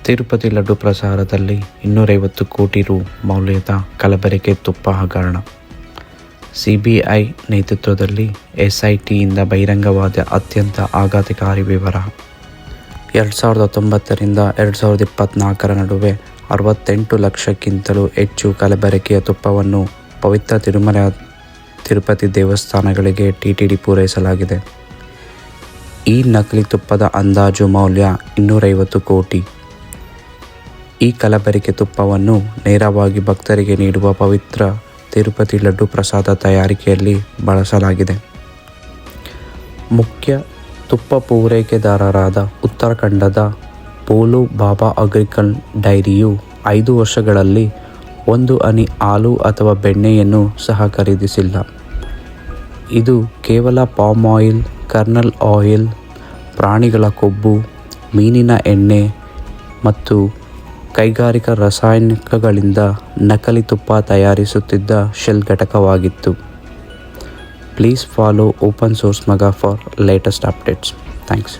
ತಿರುಪತಿ ಲಡ್ಡು ಪ್ರಸಾರದಲ್ಲಿ 250 ಕೋಟಿ ರು ಮೌಲ್ಯದ ಕಲಬೆರಕೆ ತುಪ್ಪ ಹಗರಣ. ಸಿಬಿಐ ನೇತೃತ್ವದಲ್ಲಿ ಎಸ್ಐಟಿಯಿಂದ ಬಹಿರಂಗವಾದ ಅತ್ಯಂತ ಆಘಾತಕಾರಿ ವಿವರ. 2019ರಿಂದ 2024 ನಡುವೆ 68 ಲಕ್ಷಕ್ಕಿಂತಲೂ ಹೆಚ್ಚು ಕಲಬೆರಕೆಯ ತುಪ್ಪವನ್ನು ಪವಿತ್ರ ತಿರುಪತಿ ದೇವಸ್ಥಾನಗಳಿಗೆ ಟಿಟಿಡಿ ಪೂರೈಸಲಾಗಿದೆ. ಈ ನಕಲಿ ತುಪ್ಪದ ಅಂದಾಜು ಮೌಲ್ಯ 250 ಕೋಟಿ. ಈ ಕಲಬೆರಕೆ ತುಪ್ಪವನ್ನು ನೇರವಾಗಿ ಭಕ್ತರಿಗೆ ನೀಡುವ ಪವಿತ್ರ ತಿರುಪತಿ ಲಡ್ಡು ಪ್ರಸಾದ ತಯಾರಿಕೆಯಲ್ಲಿ ಬಳಸಲಾಗಿದೆ. ಮುಖ್ಯ ತುಪ್ಪ ಪೂರೈಕೆದಾರರಾದ ಉತ್ತರಾಖಂಡದ ಭೋಲು ಬಾಬಾ ಅಗ್ರಿಕಲ್ ಡೈರಿಯು 5 ವರ್ಷಗಳಲ್ಲಿ 1 ಹನಿ ಹಾಲು ಅಥವಾ ಬೆಣ್ಣೆಯನ್ನು ಸಹ ಖರೀದಿಸಿಲ್ಲ. ಇದು ಕೇವಲ ಪಾಮ್ ಆಯಿಲ್, ಕರ್ನಲ್ ಆಯಿಲ್, ಪ್ರಾಣಿಗಳ ಕೊಬ್ಬು, ಮೀನಿನ ಎಣ್ಣೆ ಮತ್ತು ಕೈಗಾರಿಕಾ ರಾಸಾಯನಿಕಗಳಿಂದ ನಕಲಿ ತುಪ್ಪ ತಯಾರಿಸುತ್ತಿದ್ದ ಶೆಲ್ ಘಟಕವಾಗಿತ್ತು. ಪ್ಲೀಸ್ ಫಾಲೋ ಓಪನ್ ಸೋರ್ಸ್ ಮಗ ಫಾರ್ ಲೇಟೆಸ್ಟ್ ಅಪ್ಡೇಟ್ಸ್. ಥ್ಯಾಂಕ್ಸ್.